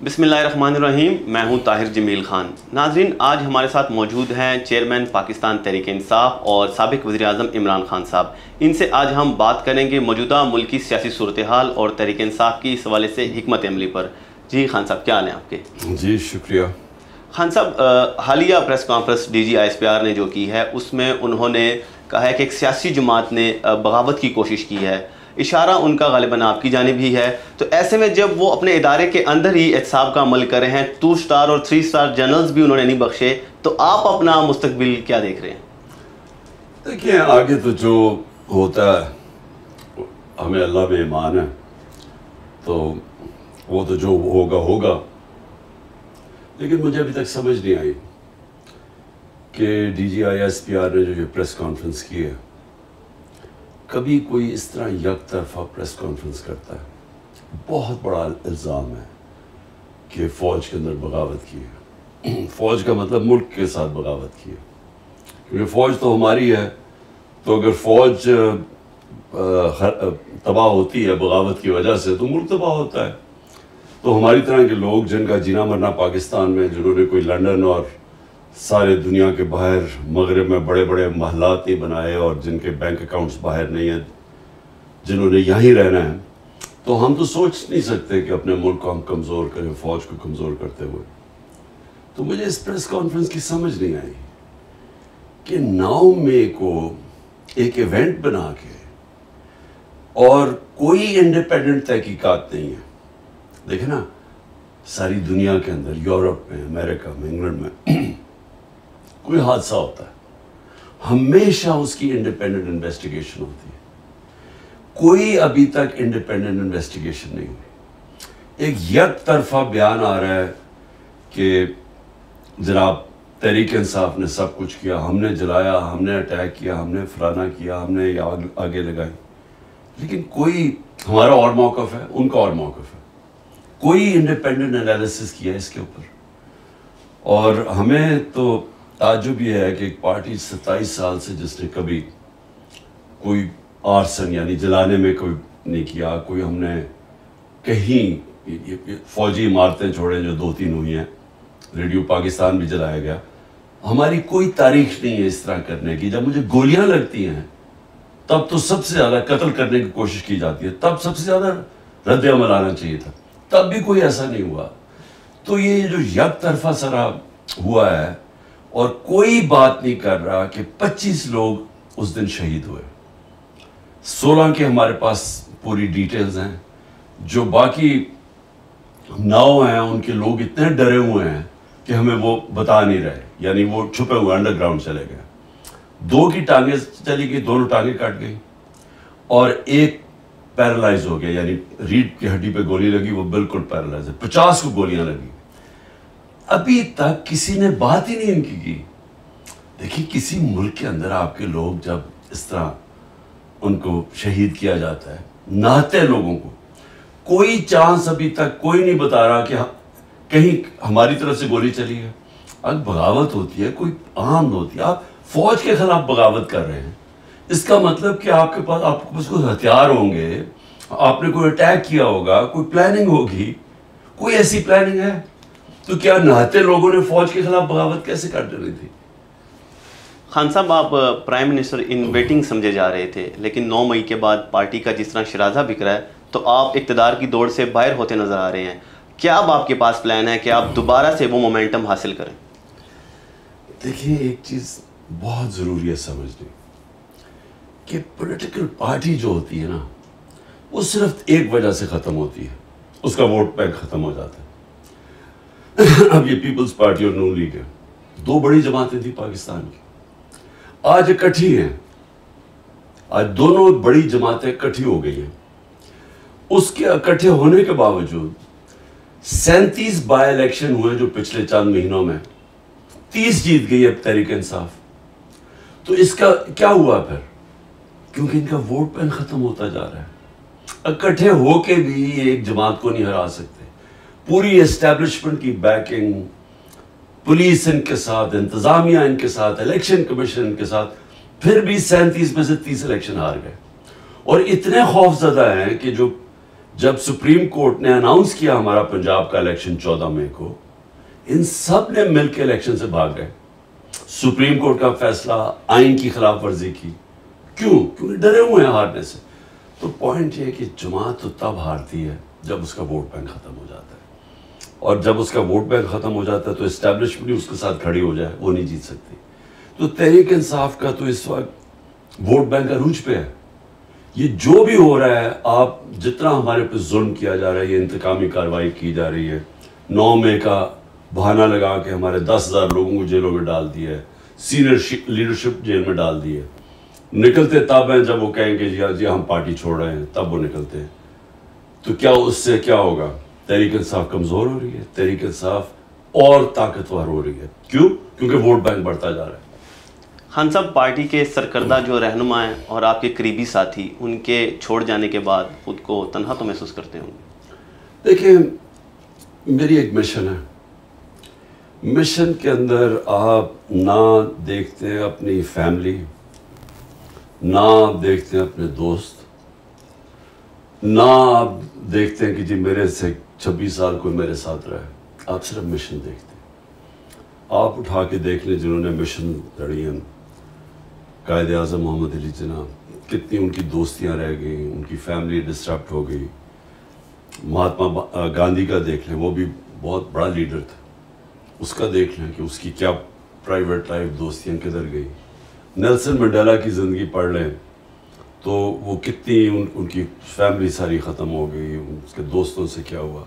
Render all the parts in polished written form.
بسم اللہ الرحمن الرحیم. میں ہوں طاہر جمیل خان. ناظرین، آج ہمارے ساتھ موجود ہیں چیئرمین پاکستان تحریک انصاف اور سابق وزیر اعظم عمران خان صاحب. ان سے آج ہم بات کریں گے موجودہ ملکی سیاسی صورتحال اور تحریک انصاف کی اس حوالے سے حکمت عملی پر. جی خان صاحب، کیا حال ہیں آپ کے؟ جی شکریہ. خان صاحب، حالیہ press conference D G I S P R نے جو کی ہے اس میں انہوں نے کہا ہے کہ ایک سیاسی جماعت نے بغاوت کی کوشش کی ہے. اشارہ ان کا غالباً آپ کی جانب ہی ہے. تو ایسے میں جب وہ اپنے ادارے کے اندر ہی احتساب کا عمل کر رہے ہیں، 2 اسٹار اور 3 اسٹار جنرلز بھی انہوں نے نہیں بخشے، تو آپ اپنا مستقبل کیا دیکھ رہے ہیں؟ دیکھیں، آگے تو جو ہوتا ہے ہمیں اللہ میں ایمان ہے، تو وہ تو جو ہوگا ہوگا. لیکن مجھے ابھی تک سمجھ نہیں آئی کہ D G I S P R نے جو یہ پریس کانفرنس کی ہے، کبھی کوئی اس طرح یک طرفہ پریس کانفرنس کرتا ہے. بہت بڑا الزام ہے کہ فوج کے اندر بغاوت کی ہے. فوج کا مطلب ملک کے ساتھ بغاوت کی ہے، کیونکہ فوج تو ہماری ہے. تو اگر فوج تباہ ہوتی ہے بغاوت کی وجہ سے تو ملک تباہ ہوتا ہے. تو ہماری طرح کے لوگ جن کا جینا مرنا پاکستان میں، جنہوں نے کوئی لنڈن اور سارے دنیا کے باہر مغرب میں بڑے بڑے محلات نہیں بنائے اور جن کے بینک اکاؤنٹس باہر نہیں ہیں، جنہوں نے یہیں رہنا ہے، تو ہم تو سوچ نہیں سکتے کہ اپنے ملک کو ہم کمزور کریں فوج کو کمزور کرتے ہوئے. تو مجھے اس پریس کانفرنس کی سمجھ نہیں آئی کہ 9 مئی کو ایک ایونٹ بنا کے اور کوئی انڈیپینڈنٹ تحقیقات نہیں ہے. دیکھیں نا، ساری دنیا کے اندر، یورپ میں، امریکہ میں، انگلینڈ میں کوئی حادثہ ہوتا ہے، ہمیشہ اس کی انڈیپینڈنٹ انویسٹیگیشن ہوتی ہے. کوئی ابھی تک انڈیپینڈنٹ انویسٹیگیشن نہیں ہوئی. ایک یک طرفہ بیان آ رہا ہے کہ جناب تحریک انصاف نے سب کچھ کیا، ہم نے جلایا، ہم نے اٹیک کیا، ہم نے فلانا کیا، ہم نے یہ آگے لگائی. لیکن کوئی، ہمارا اور موقف ہے، ان کا اور موقف ہے، کوئی انڈیپینڈنٹ انالیسس کیا اس کے اوپر. اور ہمیں تو تعجب یہ ہے کہ ایک پارٹی 27 سال سے جس نے کبھی کوئی آرسن یعنی جلانے میں کوئی نہیں کیا، کوئی ہم نے کہیں فوجی عمارتیں چھوڑیں جو 2-3 ہوئی ہیں، ریڈیو پاکستان بھی جلایا گیا، ہماری کوئی تاریخ نہیں ہے اس طرح کرنے کی. جب مجھے گولیاں لگتی ہیں تب تو سب سے زیادہ قتل کرنے کی کوشش کی جاتی ہے، تب سب سے زیادہ رد عمل آنا چاہیے تھا، تب بھی کوئی ایسا نہیں ہوا. تو یہ جو یک طرفہ سرا ہوا ہے اور کوئی بات نہیں کر رہا کہ 25 لوگ اس دن شہید ہوئے. 16 کے ہمارے پاس پوری ڈیٹیلز ہیں، جو باقی 9 ہیں ان کے لوگ اتنے ڈرے ہوئے ہیں کہ ہمیں وہ بتا نہیں رہے، یعنی وہ چھپے ہوئے انڈر گراؤنڈ چلے گئے. 2 کی ٹانگیں چلی گئی، دونوں ٹانگیں کٹ گئی، اور ایک پیرالائز ہو گیا، یعنی ریڑھ کی ہڈی پہ گولی لگی، وہ بالکل پیرالائز ہے. 50 کو گولیاں لگی. ابھی تک کسی نے بات ہی نہیں ان کی. دیکھیں، کسی ملک کے اندر آپ کے لوگ جب اس طرح ان کو شہید کیا جاتا ہے، نہتے لوگوں کو، کوئی چانس ابھی تک کوئی نہیں بتا رہا کہ کہیں ہماری طرف سے گولی چلی ہے. اگر بغاوت ہوتی ہے، کوئی عام ہوتی ہے، آپ فوج کے خلاف بغاوت کر رہے ہیں، اس کا مطلب کہ آپ کے پاس کوئی ہتھیار ہوں گے، آپ نے کوئی اٹیک کیا ہوگا، کوئی پلاننگ ہوگی. کوئی ایسی پلاننگ ہے؟ تو کیا نہتے لوگوں نے فوج کے خلاف بغاوت کیسے کر ڈالی تھی؟ خان صاحب، آپ پرائم منسٹر ان ویٹنگ سمجھے جا رہے تھے، لیکن 9 مئی کے بعد پارٹی کا جس طرح شرازہ بکھ رہا ہے تو آپ اقتدار کی دوڑ سے باہر ہوتے نظر آ رہے ہیں. کیا اب آپ کے پاس پلان ہے کہ آپ دوبارہ سے وہ مومنٹم حاصل کریں؟ دیکھیں، ایک چیز بہت ضروری ہے سمجھنے کہ پولیٹیکل پارٹی جو ہوتی ہے نا، وہ صرف ایک وجہ سے ختم ہوتی ہے، اس کا ووٹ بینک ختم ہو جاتا ہے. اب یہ پیپلز پارٹی اور نون لیگ ہے، 2 بڑی جماعتیں تھیں پاکستان کی، آج اکٹھی ہیں. آج دونوں بڑی جماعتیں اکٹھی ہو گئی ہیں. اس کے اکٹھے ہونے کے باوجود 37 بائی الیکشن ہوئے جو پچھلے چند مہینوں میں، 30 جیت گئی ہے تحریک انصاف. تو اس کا کیا ہوا پھر؟ کیونکہ ان کا ووٹ بینک ختم ہوتا جا رہا ہے. اکٹھے ہو کے بھی ایک جماعت کو نہیں ہرا سکتے. پوری اسٹیبلشمنٹ کی بیکنگ، پولیس ان کے ساتھ، انتظامیہ ان کے ساتھ، الیکشن کمیشن ان کے ساتھ، پھر بھی 37 میں سے 30 الیکشن ہار گئے. اور اتنے خوف زدہ ہیں کہ جو جب سپریم کورٹ نے اناؤنس کیا ہمارا پنجاب کا الیکشن 14 مئی کو، ان سب نے مل کے الیکشن سے بھاگ گئے. سپریم کورٹ کا فیصلہ، آئین کی خلاف ورزی کی. کیوں؟ کیونکہ ڈرے ہوئے ہیں ہارنے سے. تو پوائنٹ یہ ہے کہ جماعت تو تب ہارتی ہے جب اس کا ووٹ بینک ختم ہو جاتا ہے، اور جب اس کا ووٹ بینک ختم ہو جاتا ہے تو اسٹیبلشمنٹ بھی اس کے ساتھ کھڑی ہو جائے، وہ نہیں جیت سکتی. تو تحریک انصاف کا تو اس وقت ووٹ بینک عروج پہ ہے. یہ جو بھی ہو رہا ہے، آپ جتنا ہمارے پہ ظلم کیا جا رہا ہے، یہ انتقامی کارروائی کی جا رہی ہے، 9 مئی کا بہانہ لگا کے ہمارے 10,000 لوگوں کو جیلوں میں ڈال دیا ہے، سینئر لیڈرشپ جیل میں ڈال دی ہے. نکلتے تب ہیں جب وہ کہیں کہ جی ہم پارٹی چھوڑ رہے ہیں، تب وہ نکلتے ہیں. تو کیا اس سے کیا ہوگا؟ تحریک انصاف کمزور ہو رہی ہے، تحریک انصاف اور طاقتور ہو رہی ہے. کیوں؟ کیونکہ ووٹ بینک بڑھتا جا رہا ہے. خان صاحب، پارٹی کے سرکردہ جو رہنما ہیں اور آپ کے قریبی ساتھی، ان کے چھوڑ جانے کے بعد خود کو تنہا تو محسوس کرتے ہوں گے؟ دیکھیں، میری ایک مشن ہے. مشن کے اندر آپ نہ دیکھتے ہیں اپنی فیملی، نہ آپ دیکھتے ہیں اپنے دوست، نہ آپ دیکھتے ہیں کہ جی میرے سے 26 سال کوئی میرے ساتھ رہے. آپ صرف مشن دیکھتے ہیں. آپ اٹھا کے دیکھ لیں جنہوں نے مشن لڑی ہیں، قائد اعظم محمد علی جناح، کتنی ان کی دوستیاں رہ گئیں، ان کی فیملی ڈسٹربٹ ہو گئی. مہاتما گاندھی کا دیکھ لیں، وہ بھی بہت بڑا لیڈر تھا. اس کا دیکھ لیں کہ اس کی کیا پرائیویٹ لائف، دوستیاں کدھر گئی. نیلسن منڈیلا کی زندگی پڑھ لیں تو وہ کتنی ان کی فیملی ساری ختم ہو گئی، اس کے دوستوں سے کیا ہوا.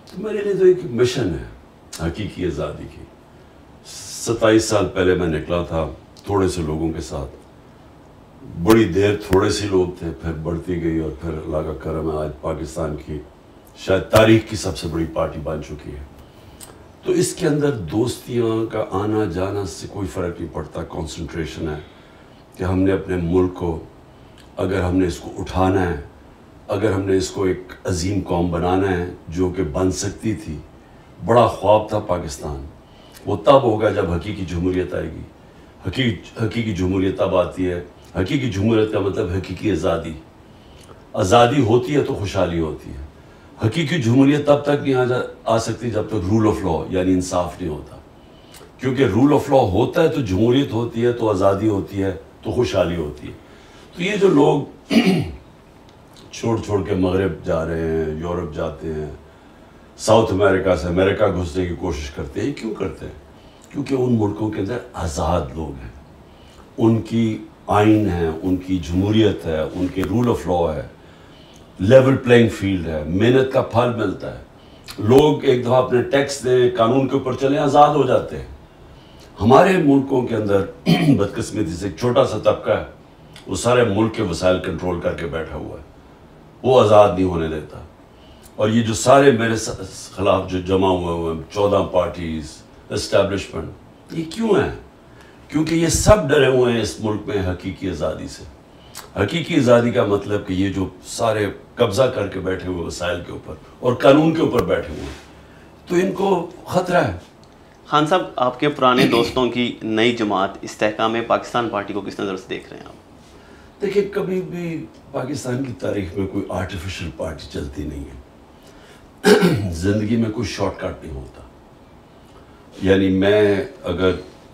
تو میرے لیے تو ایک مشن ہے حقیقی آزادی کی. 27 سال پہلے میں نکلا تھا تھوڑے سے لوگوں کے ساتھ، بڑی دیر تھوڑے سے لوگ تھے، پھر بڑھتی گئی، اور پھر اللہ کا کرم ہے آج پاکستان کی شاید تاریخ کی سب سے بڑی پارٹی بن چکی ہے. تو اس کے اندر دوستیاں کا آنا جانا سے کوئی فرق نہیں پڑتا. کنسنٹریشن ہے کہ ہم نے اپنے ملک کو، اگر ہم نے اس کو اٹھانا ہے، اگر ہم نے اس کو ایک عظیم قوم بنانا ہے جو کہ بن سکتی تھی. بڑا خواب تھا پاکستان، وہ تب ہوگا جب حقیقی جمہوریت آئے گی. حقیقی جمہوریت تب آتی ہے. حقیقی جمہوریت کا مطلب حقیقی آزادی. آزادی ہوتی ہے تو خوشحالی ہوتی ہے. حقیقی جمہوریت تب تک نہیں آ سکتی جب تک رول آف لا یعنی انصاف نہیں ہوتا. کیونکہ رول آف لا ہوتا ہے تو جمہوریت ہوتی ہے، تو آزادی ہوتی ہے، تو خوشحالی ہوتی ہے. تو یہ جو لوگ چھوڑ کے مغرب جا رہے ہیں، یورپ جاتے ہیں، ساؤتھ امریکہ سے امریکہ گھسنے کی کوشش کرتے ہیں، کیوں کرتے ہیں؟ کیونکہ ان ملکوں کے اندر آزاد لوگ ہیں، ان کی آئین ہے، ان کی جمہوریت ہے، ان کے رول آف لا ہے، لیول پلینگ فیلڈ ہے، محنت کا پھل ملتا ہے. لوگ ایک دفعہ اپنے ٹیکس دیں، قانون کے اوپر چلیں، آزاد ہو جاتے ہیں. ہمارے ملکوں کے اندر بدقسمتی سے ایک چھوٹا سا طبقہ ہے، وہ سارے ملک کے وسائل کنٹرول کر کے بیٹھا ہوا ہے، وہ آزاد نہیں ہونے دیتا. اور یہ جو سارے میرے خلاف جو جمع ہوئے ہیں 14 پارٹیز، اسٹیبلشمنٹ، یہ کیوں ہیں؟ کیونکہ یہ سب ڈرے ہوئے ہیں اس ملک میں حقیقی آزادی سے. حقیقی آزادی کا مطلب کہ یہ جو سارے قبضہ کر کے بیٹھے ہوئے وسائل کے اوپر اور قانون کے اوپر بیٹھے ہوئے ہیں، تو ان کو خطرہ ہے. خان صاحب، آپ کے پرانے دوستوں کی نئی جماعت استحکام پاکستان پارٹی کو کس نظر سے دیکھ رہے ہیں آپ؟ دیکھیں، کبھی بھی پاکستان کی تاریخ میں کوئی آرٹیفیشل پارٹی چلتی نہیں ہے. زندگی میں کوئی شارٹ کٹ نہیں ہوتا. یعنی میں اگر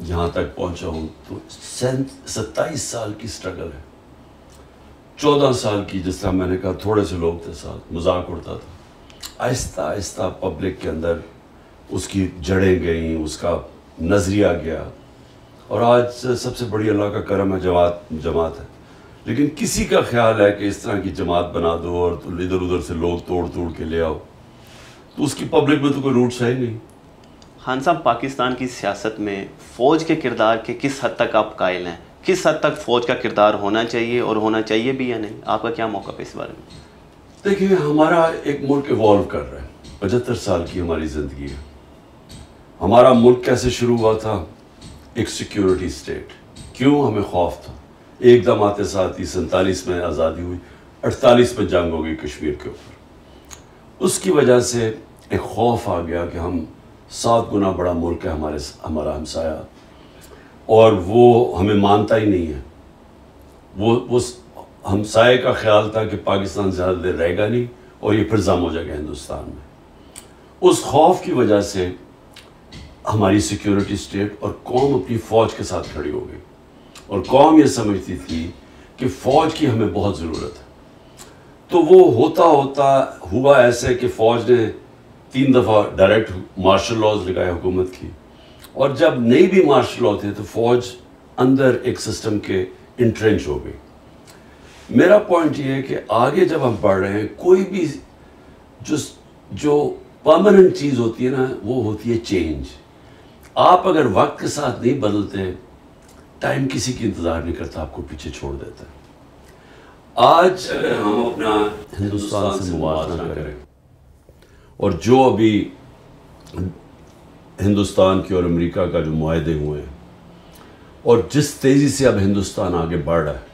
یہاں تک پہنچا ہوں تو 27 سال کی سٹرگل ہے. 14 سال کی، جس طرح میں نے کہا تھوڑے سے لوگ تھے ساتھ، مذاق اڑتا تھا. آہستہ آہستہ پبلک کے اندر اس کی جڑیں گئیں، اس کا نظریہ گیا، اور آج سب سے بڑی اللہ کا کرم ہے جماعت ہے. لیکن کسی کا خیال ہے کہ اس طرح کی جماعت بنا دو اور ادھر ادھر سے لوگ توڑ کے لے آؤ، تو اس کی پبلک میں تو کوئی روٹس ہے ہی نہیں. خان صاحب، پاکستان کی سیاست میں فوج کے کردار کے کس حد تک آپ قائل ہیں؟ کس حد تک فوج کا کردار ہونا چاہیے اور ہونا چاہیے بھی یا نہیں؟ آپ کا کیا موقف ہے اس بارے میں؟ دیکھیں، ہمارا ایک ملک ایوالو کر رہا ہے. 75 سال کی ہماری زندگی ہے. ہمارا ملک کیسے شروع ہوا تھا؟ ایک سیکیورٹی سٹیٹ. کیوں؟ ہمیں خوف تھا. ایک دم آتے ساتھ ہی 47 میں آزادی ہوئی، 48 میں جنگ ہو گئی کشمیر کے اوپر. اس کی وجہ سے ایک خوف آ گیا کہ ہم 7 گنا بڑا ملک ہے ہمارا ہمسایہ، اور وہ ہمیں مانتا ہی نہیں ہے. وہ ہمسائے کا خیال تھا کہ پاکستان زیادہ دیر رہے گا نہیں، اور یہ پھر ضم ہو جائے گا ہندوستان میں. اس خوف کی وجہ سے ہماری سیکیورٹی اسٹیٹ اور قوم اپنی فوج کے ساتھ کھڑی ہو گئی, اور قوم یہ سمجھتی تھی کہ فوج کی ہمیں بہت ضرورت ہے. تو وہ ہوتا ہوتا ہوا ایسے کہ فوج نے 3 دفعہ ڈائریکٹ مارشل لاز لگائے حکومت کی, اور جب نہیں بھی مارشل لا تھے تو فوج اندر ایک سسٹم کے انٹرنچ ہو گئی. میرا پوائنٹ یہ ہے کہ آگے جب ہم پڑھ رہے ہیں, کوئی بھی جو پرماننٹ چیز ہوتی ہے نا, وہ ہوتی ہے چینج. آپ اگر وقت کے ساتھ نہیں بدلتے, ٹائم کسی کی انتظار نہیں کرتا, آپ کو پیچھے چھوڑ دیتا ہے. آج اگر ہم اپنا ہندوستان سے موازنہ کریں, اور جو ابھی ہندوستان کی اور امریکہ کا جو معاہدے ہوئے ہیں, اور جس تیزی سے اب ہندوستان آگے بڑھ رہا ہے,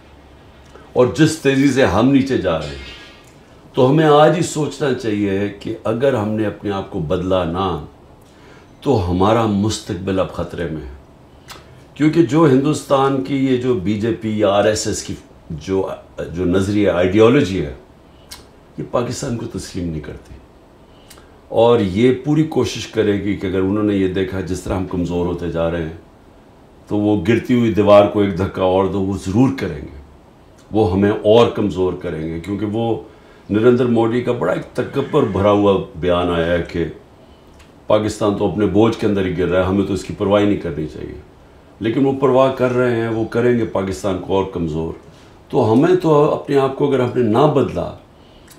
اور جس تیزی سے ہم نیچے جا رہے ہیں, تو ہمیں آج ہی سوچنا چاہیے کہ اگر ہم نے اپنے آپ کو بدلا نہ, تو ہمارا مستقبل اب خطرے میں ہے. کیونکہ جو ہندوستان کی یہ جو بی جے پی یا آر ایس ایس کی جو نظریہ آئیڈیالوجی ہے, یہ پاکستان کو تسلیم نہیں کرتی, اور یہ پوری کوشش کرے گی کہ اگر انہوں نے یہ دیکھا جس طرح ہم کمزور ہوتے جا رہے ہیں, تو وہ گرتی ہوئی دیوار کو ایک دھکا اور دو, وہ ضرور کریں گے, وہ ہمیں اور کمزور کریں گے. کیونکہ وہ نریندر مودی کا بڑا ایک تکبر بھرا ہوا بیان آیا ہے کہ پاکستان تو اپنے بوجھ کے اندر ہی گر رہا ہے, ہمیں تو اس کی پرواہ نہیں کرنی چاہیے. لیکن وہ پرواہ کر رہے ہیں, وہ کریں گے پاکستان کو اور کمزور. تو ہمیں تو اپنے آپ کو اگر ہم نے نہ بدلا,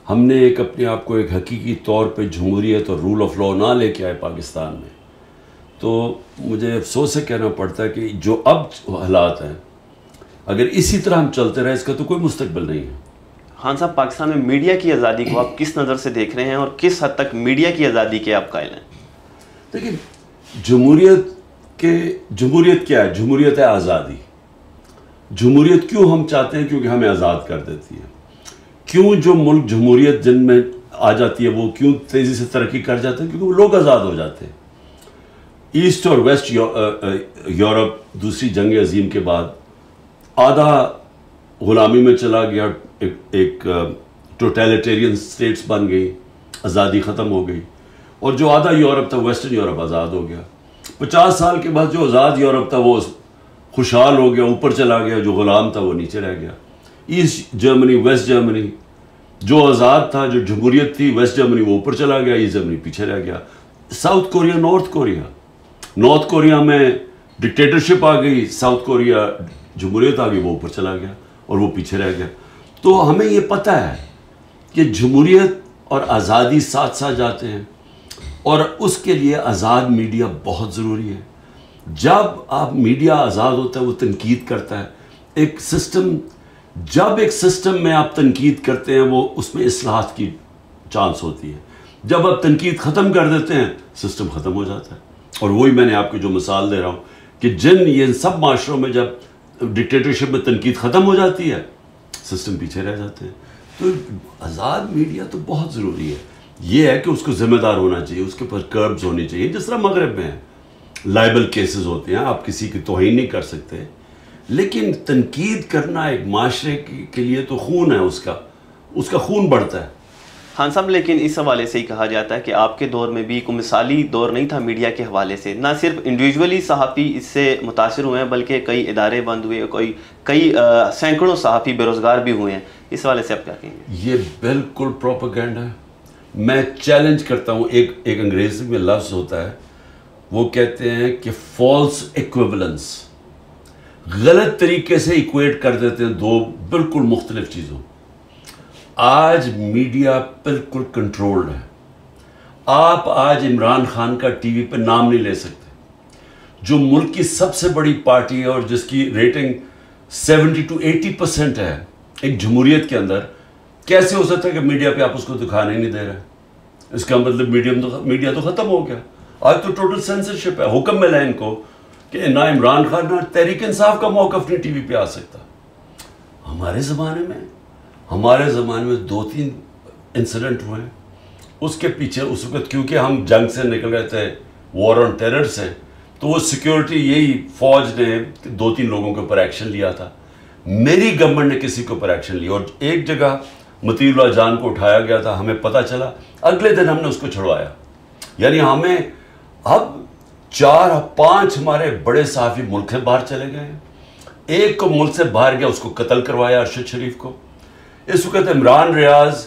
ہم نے اپنے آپ کو ایک حقیقی طور پہ جمہوریت اور رول آف لا نہ لے کے آئے پاکستان میں, تو مجھے افسوس سے کہنا پڑتا ہے کہ جو اب حالات ہیں, اگر اسی طرح ہم چلتے رہے, اس کا تو کوئی مستقبل نہیں ہے. خان صاحب, پاکستان میں میڈیا کی آزادی کو آپ کس نظر سے دیکھ رہے ہیں, اور کس حد تک میڈیا کی آزادی کے آپ قائل ہیں؟ دیکھیں, جمہوریت کیا ہے؟ جمہوریت ہے آزادی. جمہوریت کیوں ہم چاہتے ہیں؟ کیونکہ ہمیں آزاد کر دیتی ہے. کیوں جو ملک جمہوریت جن میں آ جاتی ہے وہ کیوں تیزی سے ترقی کر جاتے ہیں؟ کیونکہ وہ لوگ آزاد ہو جاتے ہیں. ایسٹ اور ویسٹ یورپ دوسری جنگ عظیم کے بعد آدھا غلامی میں چلا گیا, ایک ٹوٹیلیٹیرین سٹیٹس بن گئی, آزادی ختم ہو گئی, اور جو آدھا یورپ تھا, ویسٹرن یورپ, آزاد ہو گیا. 50 سال کے بعد جو آزاد یورپ تھا وہ خوشحال ہو گیا, اوپر چلا گیا, جو غلام تھا وہ نیچے رہ گیا. ایسٹ جرمنی, ویسٹ جرمنی, جو آزاد تھا, جو جمہوریت تھی, ویسٹ جرمنی وہ اوپر چلا گیا, ایسٹ جرمنی پیچھے رہ گیا. ساؤتھ کوریا, نارتھ کوریا میں ڈکٹیٹرشپ آ گئی, ساؤتھ کوریا جمہوریت آ گئی, وہ اوپر چلا گیا اور وہ پیچھے رہ گیا. تو ہمیں یہ پتہ ہے کہ جمہوریت اور آزادی ساتھ ساتھ جاتے ہیں, اور اس کے لیے آزاد میڈیا بہت ضروری ہے. جب آپ میڈیا آزاد ہوتا ہے, وہ تنقید کرتا ہے. ایک سسٹم, جب ایک سسٹم میں آپ تنقید کرتے ہیں, وہ اس میں اصلاحات کی چانس ہوتی ہے. جب آپ تنقید ختم کر دیتے ہیں, سسٹم ختم ہو جاتا ہے. اور وہی میں نے آپ کو جو مثال دے رہا ہوں کہ یہ سب معاشروں میں جب ڈکٹیٹرشپ میں تنقید ختم ہو جاتی ہے, سسٹم پیچھے رہ جاتے ہیں. تو آزاد میڈیا تو بہت ضروری ہے. یہ ہے کہ اس کو ذمہ دار ہونا چاہیے, اس کے اوپر کربز ہونی چاہیے. جس طرح مغرب میں لائبل کیسز ہوتے ہیں, آپ کسی کی توہین نہیں کر سکتے, لیکن تنقید کرنا ایک معاشرے کے لیے تو خون ہے, اس کا خون بڑھتا ہے. خان صاحب, لیکن اس حوالے سے ہی کہا جاتا ہے کہ آپ کے دور میں بھی کوئی مثالی دور نہیں تھا میڈیا کے حوالے سے. نہ صرف انڈیویجولی صحافی اس سے متاثر ہوئے ہیں, بلکہ کئی ادارے بند ہوئے, کئی سینکڑوں صحافی بے روزگار بھی ہوئے ہیں. اس حوالے سے آپ کیا کہیں گے؟ یہ بالکل پروپیگنڈا ہے. میں چیلنج کرتا ہوں, ایک انگریزی میں لفظ ہوتا ہے, وہ کہتے ہیں کہ فالس ایکویولنس. غلط طریقے سے ایکویٹ کر دیتے ہیں دو بالکل مختلف چیزوں. آج میڈیا بالکل کنٹرولڈ ہے. آپ آج عمران خان کا ٹی وی پہ نام نہیں لے سکتے, جو ملک کی سب سے بڑی پارٹی ہے اور جس کی ریٹنگ 70 to 80% ہے ایک جمہوریت کے اندر. کیسے ہو سکتا ہے کہ میڈیا پہ آپ اس کو دکھانے نہیں دے رہے؟ اس کا مطلب میڈیا تو ختم ہو گیا. آج تو ٹوٹل سینسرشپ ہے. حکم ملا ان کو کہ نہ عمران خان نہ تحریک انصاف کا موقف نہیں ٹی وی پہ آ سکتا. ہمارے زمانے میں 2-3 انسیڈنٹ ہوئے. اس کے پیچھے اس وقت کیونکہ ہم جنگ سے نکل رہے تھے, وار آن ٹیرر سے, تو وہ سیکیورٹی یہی فوج نے 2-3 لوگوں کے اوپر ایکشن لیا تھا. میری گورنمنٹ نے کسی کے اوپر ایکشن لیا, اور ایک جگہ مطیع اللہ جان کو اٹھایا گیا تھا، ہمیں پتہ چلا، اگلے دن ہم نے اس کو چھڑوایا. یعنی ہمیں اب 4-5 ہمارے بڑے صحافی ملک سے باہر چلے گئے ہیں. ایک کو ملک سے باہر گیا، اس کو قتل کروایا، ارشد شریف کو. اس وقت عمران ریاض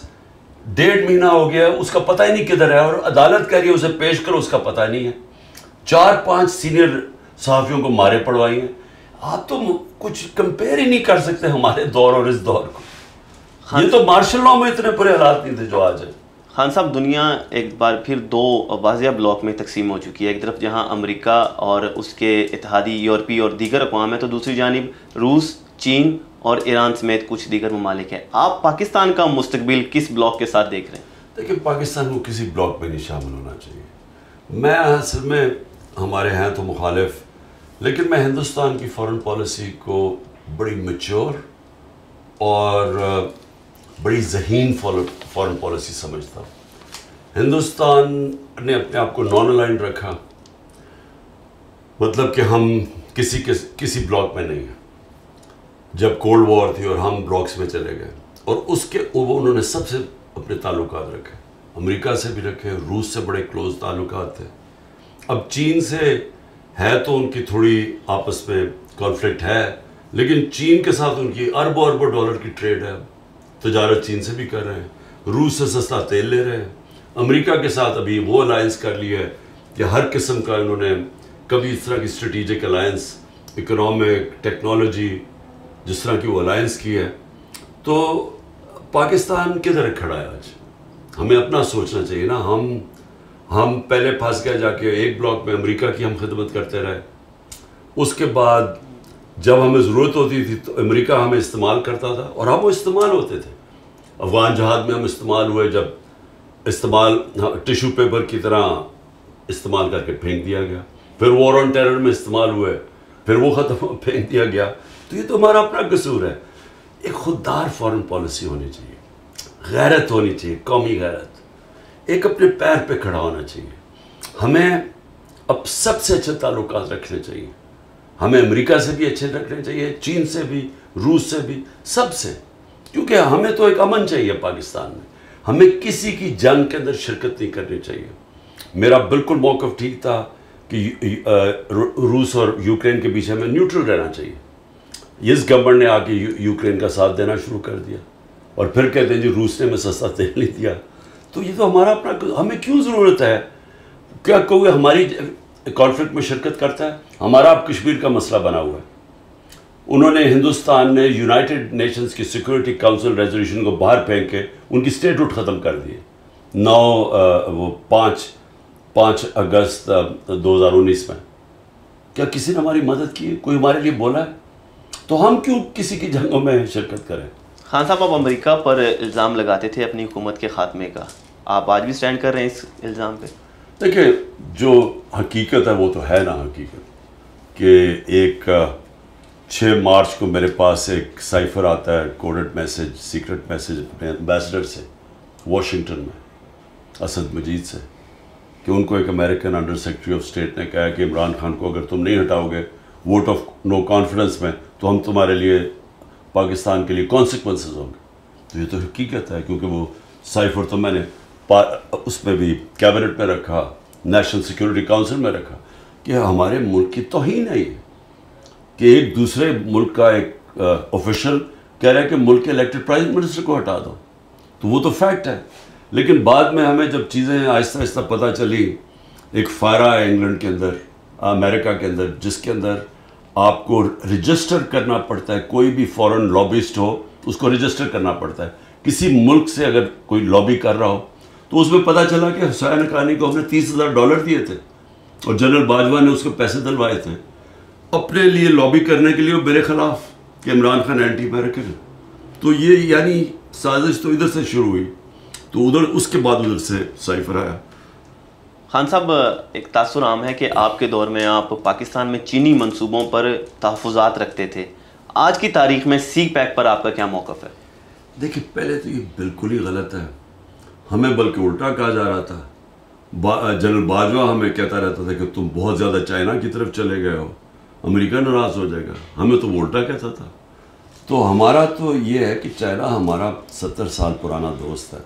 1.5 مہینہ ہو گیا، اس کا پتہ ہی نہیں کدھر ہے، اور عدالت کہہ رہی ہے اسے پیش کرو، اس کا پتہ نہیں ہے. 4-5 سینئر صحافیوں کو مارے پڑوائی ہیں. آپ تو کچھ کمپیئر ہی نہیں کر سکتے ہمارے دور اور اس دور کو. یہ تو مارشل لاء میں اتنے برے حالات نہیں تھے جو آج ہے. خان صاحب، دنیا ایک بار پھر 2 واضح بلاک میں تقسیم ہو چکی ہے. ایک طرف جہاں امریکہ اور اس کے اتحادی یورپی اور دیگر اقوام ہیں، تو دوسری جانب روس، چین اور ایران سمیت کچھ دیگر ممالک ہیں. آپ پاکستان کا مستقبل کس بلاک کے ساتھ دیکھ رہے ہیں؟ دیکھیں، پاکستان کو کسی بلاک میں نہیں شامل ہونا چاہیے. میں اصل میں ہمارے ہیں تو مخالف، لیکن میں ہندوستان کی فارن پالیسی کو بڑی میچور اور بڑی ذہین فارن پالیسی سمجھتا ہوں. ہندوستان نے اپنے آپ کو نان الائنڈ رکھا، مطلب کہ ہم کسی بلاک میں نہیں ہیں. جب کولڈ وار تھی اور ہم بلاکس میں چلے گئے، اور اس کے انہوں نے سب سے اپنے تعلقات رکھے، امریکہ سے بھی رکھے، روس سے بڑے کلوز تعلقات تھے. اب چین سے ہے تو ان کی تھوڑی آپس میں کانفلکٹ ہے، لیکن چین کے ساتھ ان کی اربوں ڈالر کی ٹریڈ ہے. تجارت چین سے بھی کر رہے ہیں، روس سے سستا تیل لے رہے ہیں. امریکہ کے ساتھ ابھی وہ الائنس کر لی ہے کہ ہر قسم کا انہوں نے کبھی اس طرح کی اسٹریٹجک الائنس، اکنامک، ٹیکنالوجی، جس طرح کی وہ الائنس کی ہے. تو پاکستان کدھر کھڑا ہے آج؟ ہمیں اپنا سوچنا چاہیے نا. ہم پہلے پھنس گئے جا کے ایک بلاک میں، امریکہ کی ہم خدمت کرتے رہے. اس کے بعد جب ہمیں ضرورت ہوتی تھی تو امریکہ ہمیں استعمال کرتا تھا، اور ہم وہ استعمال ہوتے تھے. افغان جہاد میں ہم استعمال ہوئے، جب استعمال ٹیشو پیپر کی طرح استعمال کر کے پھینک دیا گیا. پھر وار آن ٹیرر میں استعمال ہوئے، پھر وہ ختم پھینک دیا گیا. تو یہ تو ہمارا اپنا قصور ہے. ایک خوددار فارن پالیسی ہونی چاہیے، غیرت ہونی چاہیے، قومی غیرت، ایک اپنے پیر پہ کھڑا ہونا چاہیے. ہمیں اب سب سے اچھے تعلقات رکھنے چاہیے. ہمیں امریکہ سے بھی اچھے رکھنے چاہیے، چین سے بھی، روس سے بھی، سب سے. کیونکہ ہمیں تو ایک امن چاہیے پاکستان میں. ہمیں کسی کی جنگ کے اندر شرکت نہیں کرنی چاہیے. میرا بالکل موقف ٹھیک تھا کہ روس اور یوکرین کے پیچھے ہمیں نیوٹرل رہنا چاہیے. اس گورنمنٹ نے آ کے یوکرین کا ساتھ دینا شروع کر دیا، اور پھر کہتے ہیں جی روس نے ہمیں سستا تیل نہیں دیا. تو یہ تو ہمارا اپنا، ہمیں کیوں ضرورت ہے؟ کیا کوئی ہماری کانفلکٹ میں شرکت کرتا ہے؟ ہمارا اب کشمیر کا مسئلہ بنا ہوا ہے. انہوں نے، ہندوستان نے یونائٹڈ نیشنز کی سیکورٹی کاؤنسل ریزولوشن کو باہر پھینک کے ان کی اسٹیٹہوڈ ختم کر دیے. 5 اگست 2019 میں. کیا کسی نے ہماری مدد کی ہے؟ کوئی ہمارے لیے بولا ہے؟ تو ہم کیوں کسی کی جنگوں میں شرکت کریں؟ خان صاحب، آپ امریکہ پر الزام لگاتے تھے اپنی حکومت کے خاتمے کا. آپ آج بھی سٹینڈ کر رہے ہیں اس الزام پہ؟ دیکھیں، جو حقیقت ہے وہ تو ہے نا حقیقت، کہ ایک 6 مارچ کو میرے پاس ایک سائفر آتا ہے، کوڈڈ میسج، سیکرٹ میسج اپنے ایمبیسڈر سے واشنگٹن میں، اسد مجید سے، کہ ان کو ایک American under secretary of state نے کہا کہ عمران خان کو اگر تم نہیں ہٹاؤ گے ووٹ آف نو کانفیڈنس میں، تو ہم تمہارے لیے، پاکستان کے لیے کانسیکوینسز ہوں گے. تو یہ تو حقیقت ہے، کیونکہ وہ سائفر تو میں نے اس میں بھی کیبنٹ میں رکھا، نیشنل سیکورٹی کاؤنسل میں رکھا، کہ ہمارے ملک کی توہین ہے یہ، کہ ایک دوسرے ملک کا ایک آفیشل کہہ رہا ہے کہ ملک کے الیکٹڈ پرائم منسٹر کو ہٹا دو. تو وہ تو فیکٹ ہے. لیکن بعد میں ہمیں جب چیزیں آہستہ آہستہ پتہ چلی، ایک فائرہ ہے انگلینڈ کے اندر، امریکہ کے اندر، جس کے اندر آپ کو رجسٹر کرنا پڑتا ہے. کوئی بھی فورن لابسٹ ہو اس کو رجسٹر کرنا پڑتا ہے. کسی ملک سے اگر کوئی لابی کر رہا ہو تو اس میں پتہ چلا کہ حسین حقانی کو ہم نے $30,000 دیے تھے، اور جنرل باجوہ نے اس کو پیسے دلوائے تھے اپنے لیے لابی کرنے کے لیے میرے خلاف، کہ عمران خان اینٹی امریکن ہے. تو یہ یعنی سازش تو ادھر سے شروع ہوئی، تو ادھر اس کے بعد ادھر سے سائفر آیا. خان صاحب، ایک تاثر عام ہے کہ آپ کے دور میں آپ پاکستان میں چینی منصوبوں پر تحفظات رکھتے تھے. آج کی تاریخ میں سی پیک پر آپ کا کیا موقف ہے؟ دیکھیں، پہلے تو یہ بالکل ہی غلط ہے. ہمیں بلکہ الٹا کہا جا رہا تھا. جنرل باجوہ ہمیں کہتا رہتا تھا کہ تم بہت زیادہ چائنا کی طرف چلے گئے ہو، امریکہ ناراض ہو جائے گا. ہمیں تو وہ الٹا کہتا تھا. تو ہمارا تو یہ ہے کہ چائنا ہمارا 70 سال پرانا دوست ہے،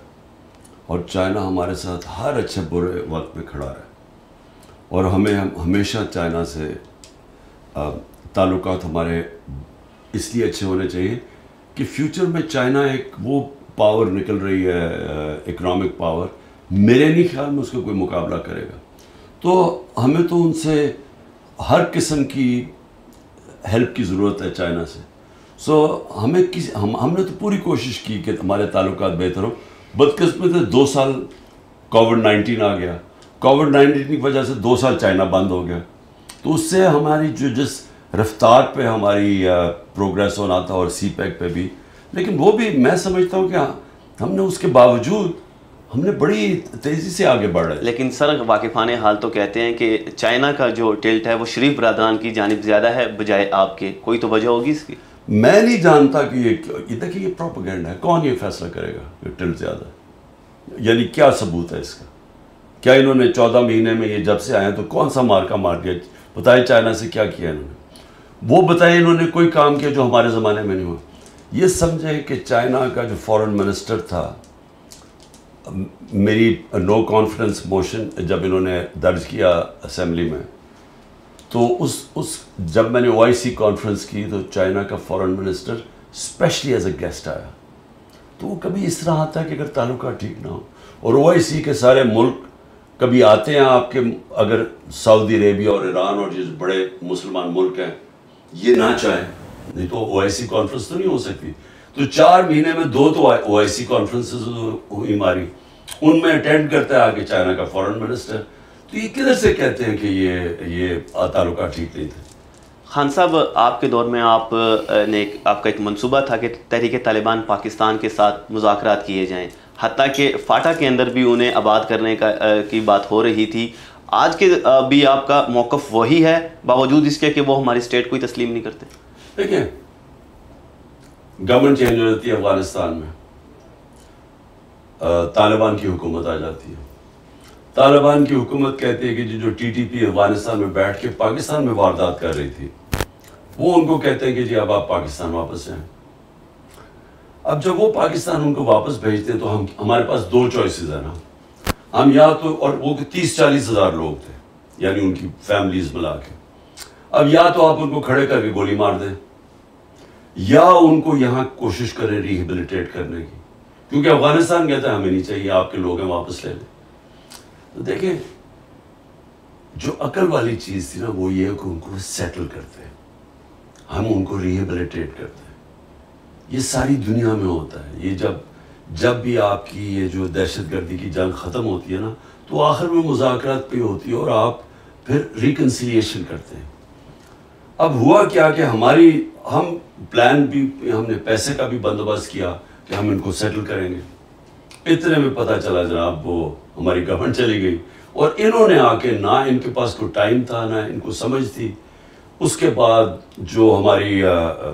اور چائنا ہمارے ساتھ ہر اچھے برے وقت میں کھڑا رہا، اور ہمیں ہمیشہ چائنا سے تعلقات ہمارے اس لیے اچھے ہونے چاہیے کہ فیوچر میں چائنا ایک وہ پاور نکل رہی ہے، اکنامک پاور، میرے نہیں خیال میں اس کا کوئی مقابلہ کرے گا. تو ہمیں تو ان سے ہر قسم کی ہیلپ کی ضرورت ہے چائنا سے. سو ہم نے تو پوری کوشش کی کہ ہمارے تعلقات بہتر ہوں. بدقسمت ہے 2 سال کووڈ-19 آ گیا، کووڈ-19 کی وجہ سے 2 سال چائنا بند ہو گیا. تو اس سے ہماری جس رفتار پہ ہماری پروگریس ہونا تھا، اور سی پیک پہ بھی، لیکن وہ بھی میں سمجھتا ہوں کہ ہم نے اس کے باوجود ہم نے بڑی تیزی سے آگے بڑھ رہے. لیکن سر واقفان حال تو کہتے ہیں کہ چائنا کا جو ٹلٹ ہے وہ شریف برادران کی جانب زیادہ ہے بجائے آپ کے. کوئی تو وجہ ہوگی اس کی؟ میں نہیں جانتا کہ یہ دیکھیے یہ پروپیگنڈا ہے. کون یہ فیصلہ کرے گا کہ ٹلٹ زیادہ ہے؟ یعنی کیا ثبوت ہے اس کا؟ کیا انہوں نے 14 مہینے میں یہ جب سے آئے ہیں تو کون سا مارکا مار دیا؟ بتائیں چائنا سے کیا کیا انہوں نے؟ وہ بتائیں انہوں نے کوئی کام کیا جو ہمارے زمانے میں نہیں ہوا. یہ سمجھیں کہ چائنا کا جو فورن منسٹر تھا، میری نو کانفیڈنس موشن جب انہوں نے درج کیا اسمبلی میں، تو اس جب میں نے OIC کانفرنس کی تو چائنا کا foreign minister specially as a guest آیا. تو وہ کبھی اس طرح آتا ہے کہ اگر تعلقات ٹھیک نہ ہو، اور OIC کے سارے ملک کبھی آتے ہیں آپ کے، اگر سعودی عربیہ اور ایران اور جس بڑے مسلمان ملک ہیں یہ نہ چاہیں، نہیں تو OIC کانفرنس تو نہیں ہو سکتی. تو 4 مہینے میں 2 تو OIC کانفرنسز ہوئی ہماری، ان میں اٹینڈ کرتا ہے آگے چائنا کا فورن منسٹر. تو یہ کدھر سے کہتے ہیں کہ یہ تعلقات ٹھیک نہیں تھے؟ خان صاحب، آپ کے دور میں آپ کا ایک منصوبہ تھا کہ تحریک طالبان پاکستان کے ساتھ مذاکرات کیے جائیں، حتیٰ کہ فاٹا کے اندر بھی انہیں آباد کرنے کی بات ہو رہی تھی. آج کے بھی آپ کا موقف وہی ہے باوجود اس کے کہ وہ ہماری اسٹیٹ کو ہی تسلیم نہیں کرتے؟ دیکھیں، گورنمنٹ چینج ہو جاتی ہے افغانستان میں، طالبان کی حکومت آ جاتی ہے. طالبان کی حکومت کہتی ہے کہ جو TTP افغانستان میں بیٹھ کے پاکستان میں واردات کر رہی تھی، وہ ان کو کہتے ہیں کہ جی اب آپ پاکستان واپس جائیں. اب جب وہ پاکستان ان کو واپس بھیجتے ہیں تو ہمارے پاس 2 چوائسز ہیں نا. ہم یا تو، اور وہ 30-40 ہزار لوگ تھے، یعنی ان کی فیملیز ملا کے، اب یا تو آپ ان کو کھڑے کر کے گولی مار دیں، یا ان کو یہاں کوشش کریں ریہیبلیٹیٹ کرنے کی، کیونکہ افغانستان کہتا ہے ہمیں نہیں چاہیے، آپ کے لوگ ہیں واپس لے لیں. تو دیکھیں، جو عقل والی چیز تھی نا وہ یہ ہے کہ ان کو سیٹل کرتے ہیں، ہم ان کو ریہیبلیٹیٹ کرتے ہیں. یہ ساری دنیا میں ہوتا ہے. یہ جب بھی آپ کی یہ جو دہشت گردی کی جنگ ختم ہوتی ہے نا تو آخر میں مذاکرات پہ ہوتی ہے اور آپ پھر ریکنسیلیشن کرتے ہیں. اب ہوا کیا کہ ہم پلان بھی، ہم نے پیسے کا بھی بندوبست کیا کہ ہم ان کو سیٹل کریں گے. اتنے میں پتہ چلا جناب وہ ہماری گورنمنٹ چلی گئی، اور انہوں نے آ کے نہ ان کے پاس کوئی ٹائم تھا نہ ان کو سمجھ تھی. اس کے بعد جو ہماری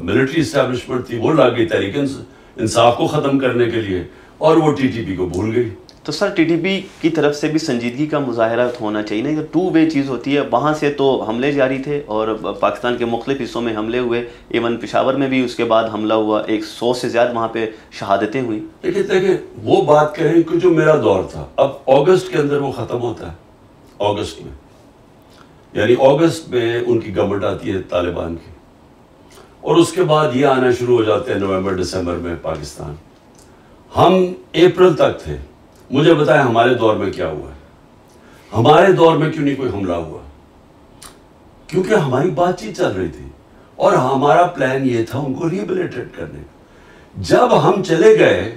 ملٹری اسٹیبلشمنٹ تھی وہ لگ گئی تحریک انصاف کو ختم کرنے کے لیے، اور وہ TTP کو بھول گئی. تو سر TTP کی طرف سے بھی سنجیدگی کا مظاہرہ ہونا چاہیے نا. 2 وے چیز ہوتی ہے. وہاں سے تو حملے جاری تھے اور پاکستان کے مختلف حصوں میں حملے ہوئے، ایون پشاور میں بھی اس کے بعد حملہ ہوا، 100 سے زیادہ وہاں پہ شہادتیں ہوئیں. دیکھیں وہ بات کریں کہ جو میرا دور تھا، اب اگست کے اندر وہ ختم ہوتا ہے. اگست میں، یعنی اگست میں ان کی گورنمنٹ آتی ہے طالبان کی، اور اس کے بعد یہ آنا شروع ہو جاتے ہیں نومبر دسمبر میں پاکستان. ہم اپریل تک تھے. مجھے بتائیں ہمارے دور میں کیا ہوا ہے؟ ہمارے دور میں کیوں نہیں کوئی حملہ ہوا؟ کیونکہ ہماری بات چیت چل رہی تھی اور ہمارا پلان یہ تھا ان کو ریہیبلیٹیٹ کرنے کا. جب ہم چلے گئے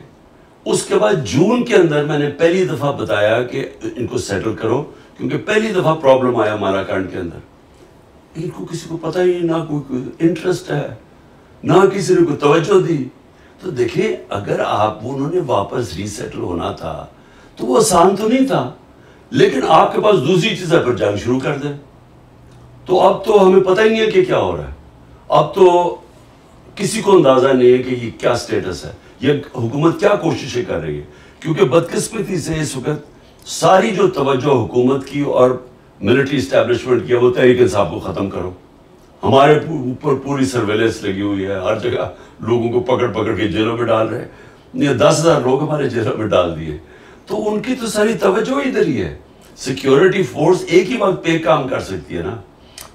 اس کے بعد جون کے اندر میں نے پہلی دفعہ بتایا کہ ان کو سیٹل کرو، کیونکہ پہلی دفعہ پرابلم آیا ہمارا کانڈ کے اندر. ان کو کسی کو پتہ ہی نہ کوئی انٹرسٹ ہے، نہ کسی نے کوئی توجہ دی. تو دیکھیں، اگر انہوں نے واپس ری سیٹل ہونا تھا تو وہ آسان تو نہیں تھا، لیکن آپ کے پاس دوسری چیز ہے، پھر جنگ شروع کر دیں. تو اب تو ہمیں پتہ ہی نہیں ہے کہ کیا ہو رہا ہے. اب تو کسی کو اندازہ نہیں ہے کہ یہ کیا سٹیٹس ہے، یہ حکومت کیا کوششیں کر رہی ہے. کیونکہ بدقسمتی سے اس وقت ساری جو توجہ حکومت کی اور ملٹری اسٹیبلشمنٹ کی ہے وہ تحریک انصاف کو ختم کرو. ہمارے اوپر پوری سرویلنس لگی ہوئی ہے، ہر جگہ لوگوں کو پکڑ پکڑ کے جیلوں میں ڈال رہے ہیں، 10,000 لوگ ہمارے جیلوں میں ڈال دیے. تو ان کی تو ساری توجہ ادھر ہی ہے. سیکیورٹی فورس ایک ہی وقت پہ کام کر سکتی ہے نا.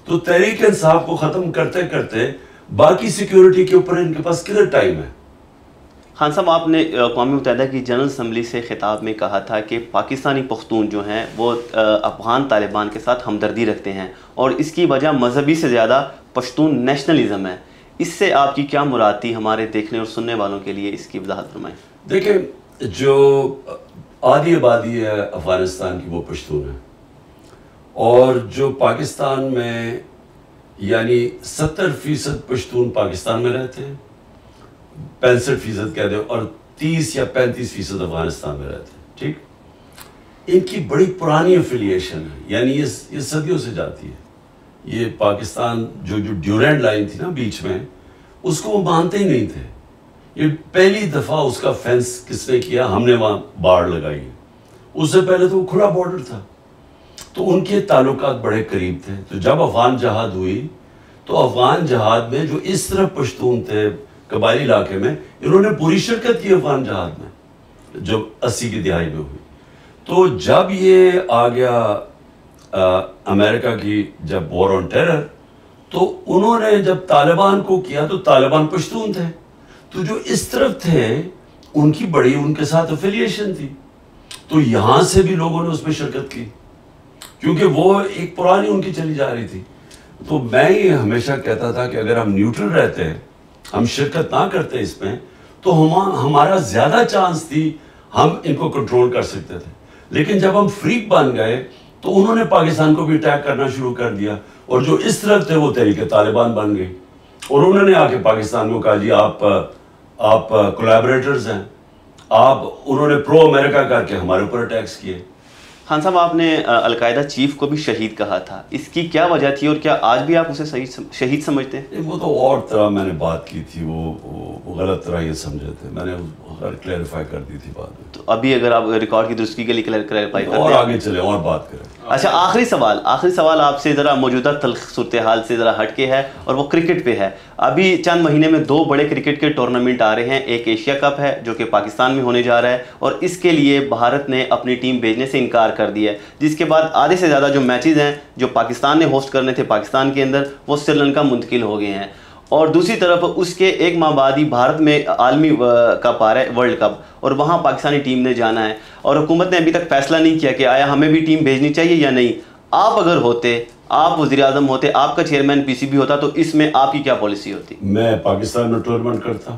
تو تحریک انصاف کو ختم کرتے کرتے باقی سیکیورٹی کے اوپر ان کے پاس کدھر ٹائم ہے. خان صاحب، آپ نے اقوام متحدہ کی جنرل اسمبلی سے خطاب میں کہا تھا کہ پاکستانی پختون جو ہیں وہ افغان طالبان کے ساتھ ہمدردی رکھتے ہیں اور اس کی وجہ مذہبی سے زیادہ پشتون نیشنلزم ہے. اس سے آپ کی کیا مراد تھی؟ ہمارے دیکھنے اور سننے والوں کے لیے اس کی وضاحت فرمائیں. دیکھیں، جو آدھی آبادی ہے افغانستان کی وہ پشتون ہے، اور جو پاکستان میں یعنی 70% پشتون پاکستان میں رہتے ہیں، 65% کہہ دیں، اور 30 یا 35% افغانستان میں رہتے ہیں. ٹھیک، ان کی بڑی پرانی افیلیشن ہے، یعنی یہ صدیوں سے جاتی ہے. یہ پاکستان جو ڈیورینڈ لائن تھی نا بیچ میں، اس کو وہ مانتے ہی نہیں تھے. یہ پہلی دفعہ اس کا فینس کس نے کیا؟ ہم نے وہاں باڑ لگائی. اس سے پہلے تو وہ کھلا بارڈر تھا. تو ان کے تعلقات بڑے قریب تھے. تو جب افغان جہاد ہوئی تو افغان جہاد میں جو اس طرح پشتون تھے قبائلی علاقے میں، انہوں نے پوری شرکت کی افغان جہاد میں جو 80 کی دہائی میں ہوئی. تو جب یہ آ گیا امریکہ کی جب وار آن ٹیرر، تو انہوں نے جب طالبان کو کیا تو طالبان پشتون تھے. تو جو اس طرف تھے ان کی بڑی ان کے ساتھ افیلیشن تھی. تو یہاں سے بھی لوگوں نے اس میں شرکت کی کیونکہ وہ ایک پرانی ان کی چلی جا رہی تھی. تو میں یہ ہمیشہ کہتا تھا کہ اگر ہم نیوٹرل رہتے ہیں، ہم شرکت نہ کرتے اس میں، تو ہمارا زیادہ چانس تھی ہم ان کو کنٹرول کر سکتے تھے. لیکن جب ہم فریق بن گئے تو انہوں نے پاکستان کو بھی اٹیک کرنا شروع کر دیا، اور جو اس طرف تھے وہ تحریک طالبان بن گئی، اور انہوں نے آ کے پاکستان کو کہا جی آپ کولیبریٹرز ہیں. انہوں نے پرو امریکہ کر کے ہمارے اوپر اٹیکس کیے. خان صاحب، آپ نے القاعدہ چیف کو بھی شہید کہا تھا. اس کی کیا وجہ تھی اور کیا آج بھی آپ اسے شہید سمجھتے ہیں؟ وہ تو اور طرح میں نے بات کی تھی، وہ غلط طرح یہ سمجھے تھے. میں نے کلیریفائی کر دی تھی بات میں. تو ابھی اگر آپ ریکارڈ کی درستگی کے لیے کلیریفائی کرتے ہیں اور آگے چلیں اور بات کریں. اچھا، آخری سوال آپ سے ذرا موجودہ تلخ صورتحال سے ذرا ہٹ کے ہے اور وہ کرکٹ پہ ہے. ابھی چند مہینے میں 2 بڑے کرکٹ کے ٹورنامنٹ آ رہے ہیں. ایک ایشیا کپ ہے جو کہ پاکستان میں ہونے جا رہا ہے، اور اس کے لیے بھارت نے اپنی ٹیم بھیجنے سے انکار کر دیا ہے، جس کے بعد آدھے سے زیادہ جو میچز ہیں جو پاکستان نے ہوسٹ کرنے تھے پاکستان کے اندر، وہ سری لنکا منتقل ہو گئے ہیں. اور دوسری طرف اس کے ایک ماہ بعد ہی بھارت میں عالمی کپ آ رہا ہے، ورلڈ کپ، اور وہاں پاکستانی ٹیم نے جانا ہے، اور حکومت نے ابھی تک فیصلہ نہیں کیا کہ آیا ہمیں بھی ٹیم بھیجنی چاہیے یا نہیں. آپ اگر ہوتے، آپ وزیر اعظم ہوتے، آپ کا چیئرمین پی سی بی ہوتا، تو اس میں آپ کی کیا پالیسی ہوتی؟ میں پاکستان میں ٹورنامنٹ کرتا.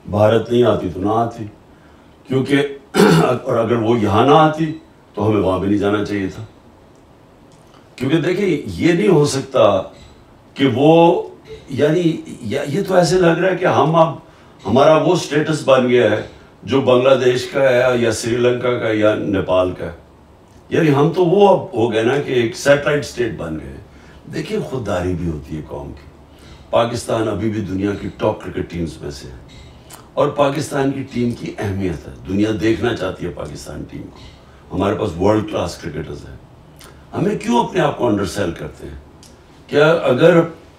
بھارت نہیں آتی تو نہ آتی، کیونکہ اور اگر وہ یہاں نہ آتی تو ہمیں وہاں بھی نہیں جانا چاہیے تھا. کیونکہ دیکھیں یہ نہیں ہو سکتا کہ وہ یعنی یہ تو ایسے لگ رہا ہے کہ ہم اب ہمارا وہ سٹیٹس بن گیا ہے جو بنگلہ دیش کا ہے یا سری لنکا کا یا نیپال کا ہے. یعنی ہم تو وہ اب ہو گئے نا کہ ایک سیٹلائٹ سٹیٹ بن گئے. دیکھیں خودداری بھی ہوتی ہے قوم کی. پاکستان ابھی بھی دنیا کی ٹاپ کرکٹ ٹیمز میں سے ہے، اور پاکستان کی ٹیم کی اہمیت ہے. دنیا دیکھنا چاہتی ہے پاکستان ٹیم کو. ہمارے پاس ورلڈ کلاس کرکٹرز ہیں. ہمیں کیوں اپنے آپ کو انڈر سیل کرتے ہیں؟ کیا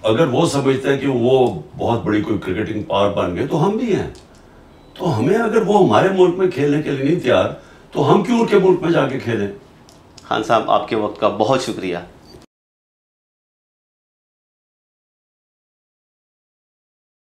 اگر وہ سمجھتے ہیں کہ وہ بہت بڑی کوئی کرکٹنگ پاور بن گئے تو ہم بھی ہیں. تو ہمیں اگر وہ ہمارے ملک میں کھیلنے کے لیے نہیں تیار تو ہم کیوں ان کے ملک میں جا کے کھیلیں؟ خان صاحب، آپ کے وقت کا بہت شکریہ.